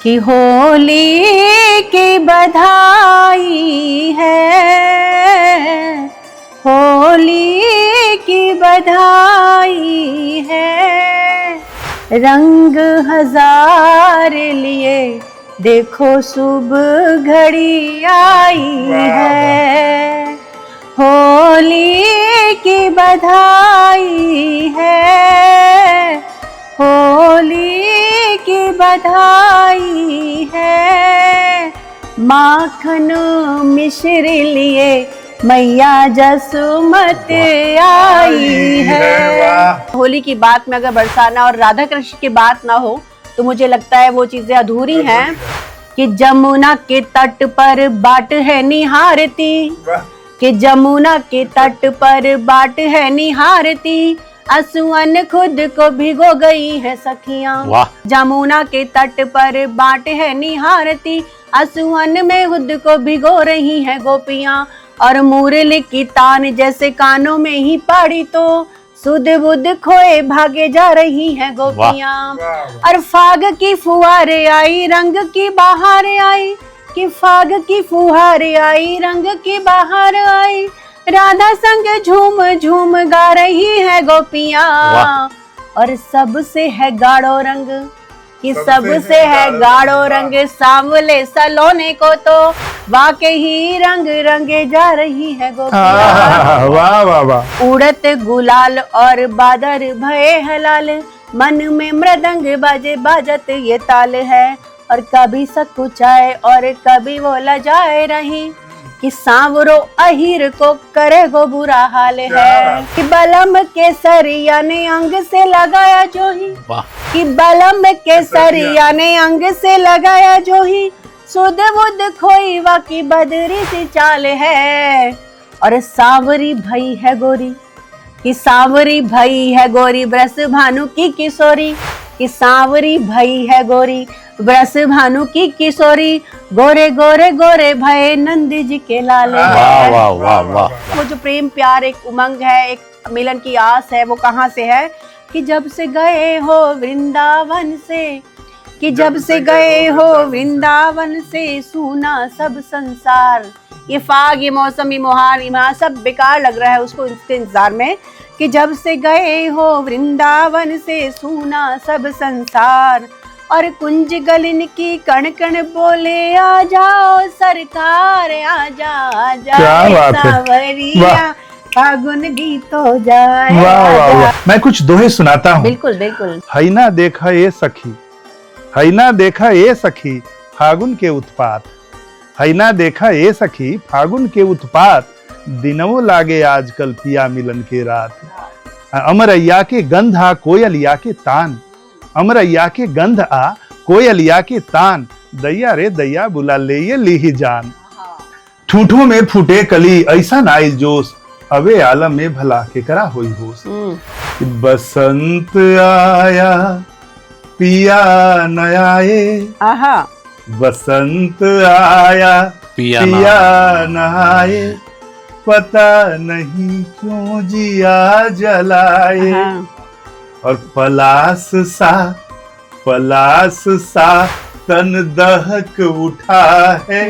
कि होली की बधाई है, होली की बधाई है। रंग हजार लिए देखो शुभ घड़ी आई है, होली की बधाई है, होली की बधाई है। माखन मिश्री लिए मैया जसुमत आई है। होली की बात में अगर बरसाना और राधा कृष्ण की बात ना हो तो मुझे लगता है वो चीजें अधूरी हैं। कि जमुना के तट पर बाट है निहारती, कि जमुना के तट पर बाट है निहारती, असुअन खुद को भिगो गई है सखियां। जमुना के तट पर बाट है निहारती, असुअन में खुद को भिगो रही है गोपियां। और मुरली की तान जैसे कानों में ही पड़ी तो सुध बुध खोए भागे जा रही हैं गोपियां। और फाग की फुहारे आई रंग की बहार आई, कि फाग की फुहारे आई रंग की बहार आई, राधा संग झूम झूम गा रही है गोपियां। और सबसे है गाढ़ो रंग, कि सबसे है गाढ़ो रंग, सांवले सलोने को तो वाकई ही रंग रंगे जा रही है गोपियां। वाह वाह वाह। उड़त गुलाल और बादर भये हलाल, मन में मृदंग बाजे बाजत ये ताल है। और कभी सकुचाए और कभी वो लजाए रही, कि सांवरो अहीर को करे गो बुरा हाल है। कि बलम के सरिया ने अंग से लगाया जो ही, कि बलम के सरिया ने अंग से लगाया जो ही, सुध बुध खोई वा की बदरी सी चाल है। और सांवरी भई है गोरी, कि सांवरी भई है गोरी ब्रस भानु की किशोरी, कि सांवरी भई है गोरी ब्रस भानु की किशोरी, गोरे गोरे गोरे भये नंद जी के लाल। वाह वाह वाह वाह। वो जो प्रेम प्यार एक उमंग है, एक मिलन की आस है, वो कहाँ से है? कि जब से गए हो वृंदावन से, कि जब से गए हो वृंदावन से, सूना सब संसार। ये फाग, ये मौसम, ये मोहार, ये सब बेकार लग रहा है उसको इसके इंतजार में। कि जब से गए हो वृंदावन से, सूना सब संसार। और कुंज गलिन की कण कण बोले आ जाओ सरकार, आ जाओ सावरिया, फागुन गीत हो जाए। वाह वाह वाह। मैं कुछ दोहे सुनाता हूँ। बिल्कुल बिल्कुल। है ना देखा ये सखी, है ना देखा ये सखी फागुन के उत्पात, है ना देखा ये सखी फागुन के उत्पात, दिनों लागे आजकल पिया मिलन के रात। अमरैया के गंध आ कोयलिया के तान, अमरैया के गंध आ कोयलिया के तान, दैया रे दैया बुला ले ये ली जान। ठूठों में फूटे कली ऐसा नाइल जोश, अबे आलम में भला के करा होई होश। बसंत आया पिया न आए, बसंत आया पिया न आए, पता नहीं क्यों जिया जलाए। और पलास सा तन दहक उठा है,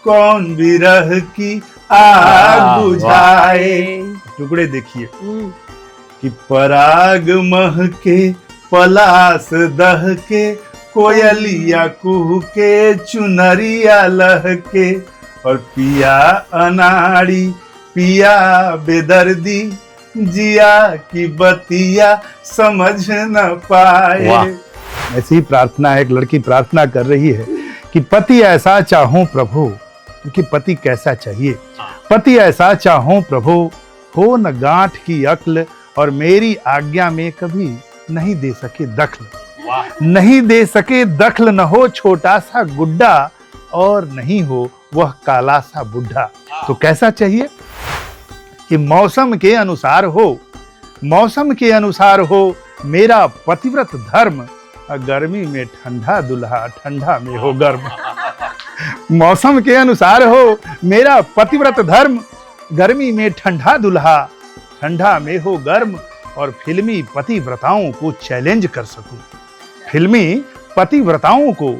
कौन विरह की आग बुझाए। टुकड़े देखिए कि पराग मह के पलास दह के, कोयलिया कुह के चुनरिया लह के, और पिया अनाड़ी पिया बेदर्दी, जिया की बतिया समझ न पाए। ऐसी प्रार्थना है, एक लड़की प्रार्थना कर रही है कि पति ऐसा चाहूं प्रभु, कि पति कैसा चाहिए। पति ऐसा चाहूं प्रभु, हो न गांठ की अक्ल, और मेरी आज्ञा में कभी नहीं दे सके दखल। नहीं दे सके दखल, न हो छोटा सा गुड्डा, और नहीं हो वह काला सा बुढ़ा। तो कैसा चाहिए? कि मौसम के अनुसार हो, मौसम के अनुसार हो मेरा पतिव्रत धर्म, गर्मी में ठंडा दुल्हा ठंडा में हो गर्म। मौसम के अनुसार हो मेरा पतिव्रत धर्म, गर्मी में ठंडा दुल्हा ठंडा में हो गर्म, और फिल्मी पतिव्रताओं को चैलेंज कर सकूं। फिल्मी पतिव्रताओं को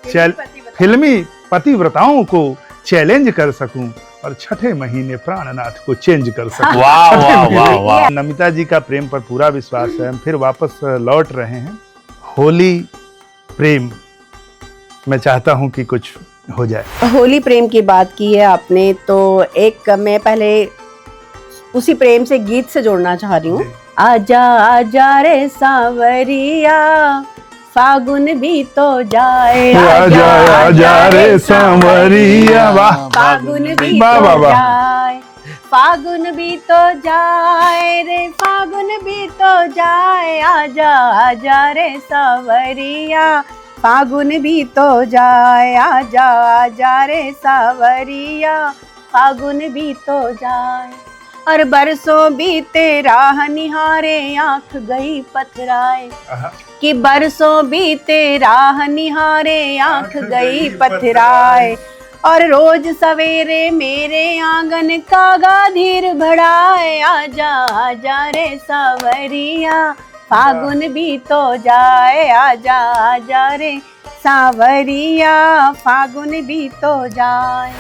फिल्मी पतिव्रताओं को चैलेंज कर सकूं और छठे महीने प्राणनाथ को चेंज कर सकूं। वाह वाह वाह वाह। नमिता जी का प्रेम पर पूरा विश्वास है। हम फिर वापस लौट रहे हैं। होली प्रेम, मैं चाहता हूं कि कुछ हो जाए। होली प्रेम की बात की है आपने, तो एक मैं पहले उसी प्रेम से गीत से जोड़ना चाह रही हूँ। आजा आजा रे सांवरिया, फागुन भी तो जाए, आजा आजा रे सांवरिया, वाह, फागुन भी वाह, तो वाह, वाह। जाए, फागुन भी तो जाए रे, फागुन भी तो जाए, आजा आजा रे सांवरिया, फागुन भी तो जाए, आजा आजा रे सांवरिया, फागुन भी तो जाए। और बरसों बीते राह निहारे, आंख गई पथराए, कि बरसों बीते राह निहारे, आंख गई पथराए। और रोज सवेरे मेरे आंगन कागा धीर बढ़ाए, आजा आजा रे सांवरिया, फागुन भी तो जाए, आजा आजा रे सांवरिया, फागुन भी तो जाए।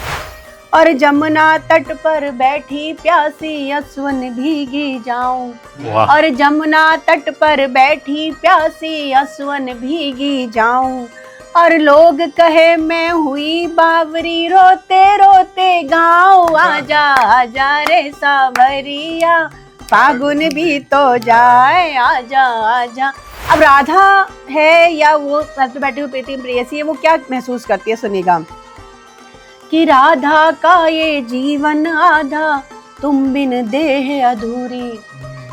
और जमुना तट पर बैठी प्यासी, असुवन भीगी जाऊं, और जमुना तट पर बैठी प्यासी, असुवन भीगी जाऊं। और लोग कहे मैं हुई बावरी, रोते रोते गाऊं, आजा आजा रे सांवरिया, फागुन भी तो जाए, आजा आजा। अब राधा है या वो बैठी हुई प्रीति प्रेयसी है, वो क्या महसूस करती है, सुनिएगा। कि राधा का ये जीवन आधा, तुम बिन देह अधूरी,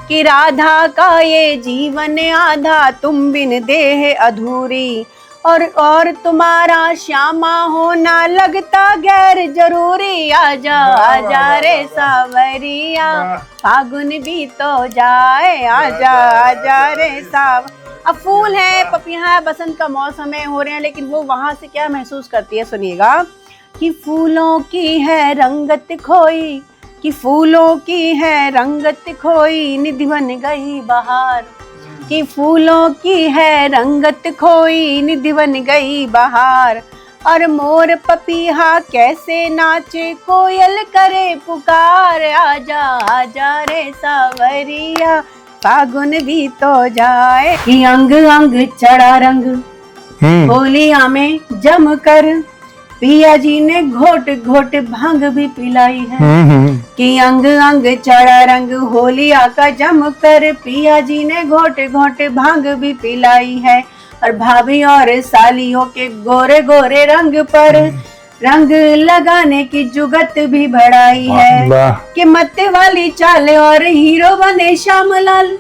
कि राधा का ये जीवन आधा, तुम बिन देह अधूरी। और तुम्हारा श्यामा होना लगता गैर जरूरी, आजा आजा रे सांवरिया, फागुन भी तो जाए, आजा आजा रे साव। अब फूल है, पपिया है, बसंत का मौसम है, हो रहे हैं, लेकिन वो वहां से क्या महसूस करती है, सुनिएगा। कि फूलों की है रंगत खोई, कि फूलों की है रंगत खोई, निधि बन गई बहार, कि फूलों की है रंगत खोई, निधि बन गई बहार। और मोर पपीहा कैसे नाचे, कोयल करे पुकार, आजा आजा रे सांवरिया, फागुन भी तो जाए। कि अंग अंग चढ़ा रंग, होलिया में जम कर, पिया जी ने घोट घोट भांग भी पिलाई है। कि अंग अंग चढ़ा रंग, होलिया का जम कर, पिया जी ने घोट घोट भांग भी पिलाई है। और भाभी और सालियों के गोरे गोरे रंग पर रंग लगाने की जुगत भी बढ़ाई है। कि मत वाली चाल और हीरो बने श्यामलाल,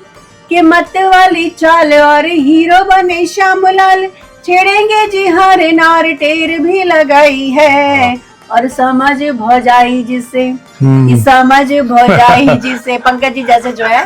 कि मत वाली चाल और हीरो बने श्यामलाल, छेड़ेंगे जी हर नार टेर भी लगाई है। और समझ भौजाई जिसे, कि समझ भौजाई जिसे, पंकज जी जैसे जो है,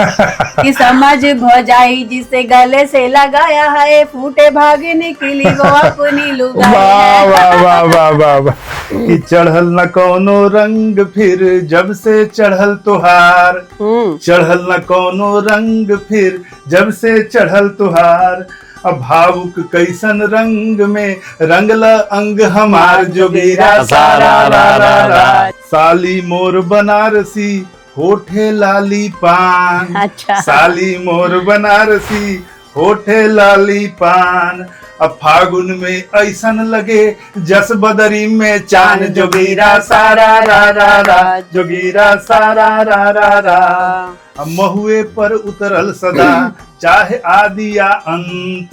कि समझ भौजाई जिसे गले से लगाया है, फूटे भाग निकली वो अपनी लुगाई है। वाह वाह वाह वाह वाह। कि चढ़ल न कोनो रंग फिर जब से चढ़ल तुहार, चढ़ल न कोनो रंग फिर जब से चढ़ल तुहार। अब भावुक कैसन रंग में रंगला अंग हमार, जोगीरा सारा रा रा रा। साली मोर बनारसी, होठे लाली पान, अच्छा। साली मोर बनारसी, होठे लाली पान। अब फागुन में ऐसन लगे जस बदरी में चांद, जोगीरा सारा रा रा रा, जोगीरा सारा रा रा रा। अब महुए पर उतरल सदा, चाहे आदि या अंत,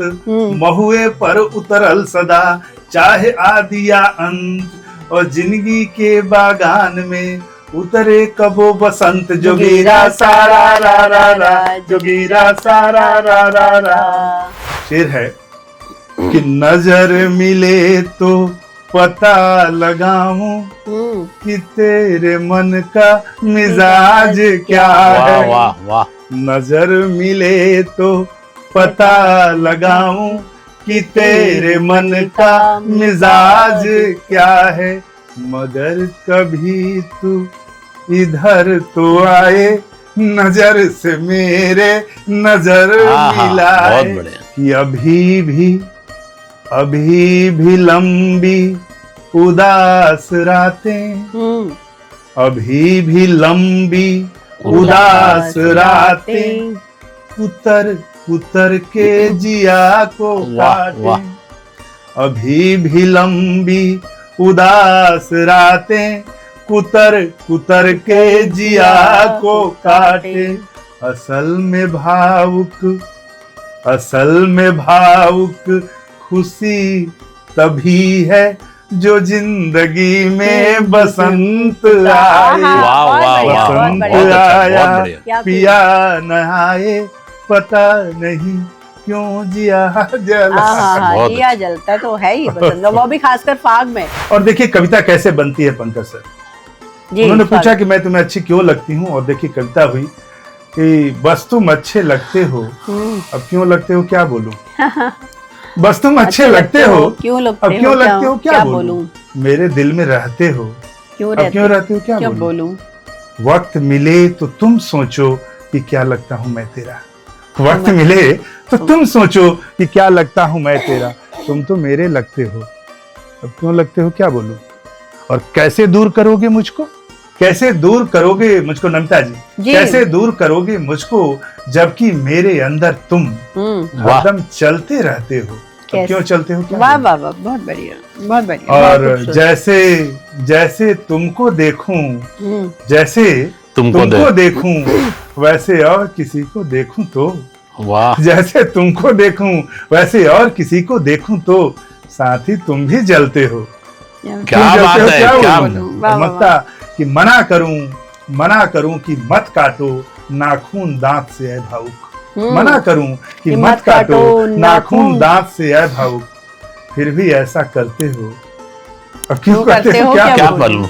महुए पर उतरल सदा, चाहे आदि या अंत। और जिंदगी के बागान में उतरे कबो बसंत, जोगीरा सारा रा रा रा, जोगीरा सारा रा रा रा। शेर है कि नजर मिले तो पता लगाऊं, कि तेरे मन का मिजाज क्या है। वाह वाह। नजर मिले तो पता लगाऊं, कि तेरे मन का मिजाज क्या है। मगर कभी तू इधर तो आए, नजर से मेरे नजर मिलाए। कि अभी भी अभी भी लंबी उदास रातें, अभी भी लंबी उदास रातें, कुतर कुतर के जिया को काटे, अभी भी लंबी उदास रातें, कुतर कुतर के जिया को काटे। असल में भावुक खुशी तभी है जो जिंदगी में बसंत आए, बसंत आया पिया नहाए, पता नहीं क्यों जिया जला। जिया जलता तो है ही बसंत, वो भी खासकर फाग में। और देखिए कविता कैसे बनती है पंकज सर। उन्होंने पूछा कि मैं तुम्हें अच्छी क्यों लगती हूँ, और देखिए कविता हुई कि बस तुम अच्छे लगते हो, अब क्यों लगते हो क्या बोलूं, बस तुम अच्छे लगते हो, अब क्यों लगते हो क्या बोलूं, मेरे दिल में रहते हो, अब क्यों रहते हो क्या बोलूं, वक्त मिले तो तुम सोचो कि क्या लगता हूं मैं तेरा, वक्त मिले तो तुम सोचो कि क्या लगता हूं मैं तेरा, तुम तो मेरे लगते हो, अब क्यों लगते हो क्या बोलूं, और कैसे दूर करोगे मुझको, कैसे दूर करोगे मुझको नमिता जी, कैसे दूर करोगे मुझको जबकि मेरे अंदर तुम हरदम चलते रहते हो, क्यों चलते हो क्या, वाह वाह वाह, बहुत बढ़िया बहुत बढ़िया। और जैसे तुमको देखूं, जैसे तुमको देखूं वैसे और किसी को देखूं तो, वाह, जैसे तुमको देखूं वैसे और किसी को देखूं तो साथ ही तुम भी जलते हो, क्या बात है, क्या मत्ता कि मना करूं कि मत काटो नाखून दांत से है भावुक, मना करूं कि मत काटो नाखून दांत से है भावुक, फिर भी ऐसा करते हो, अब क्यों करते हो क्या बोलूं,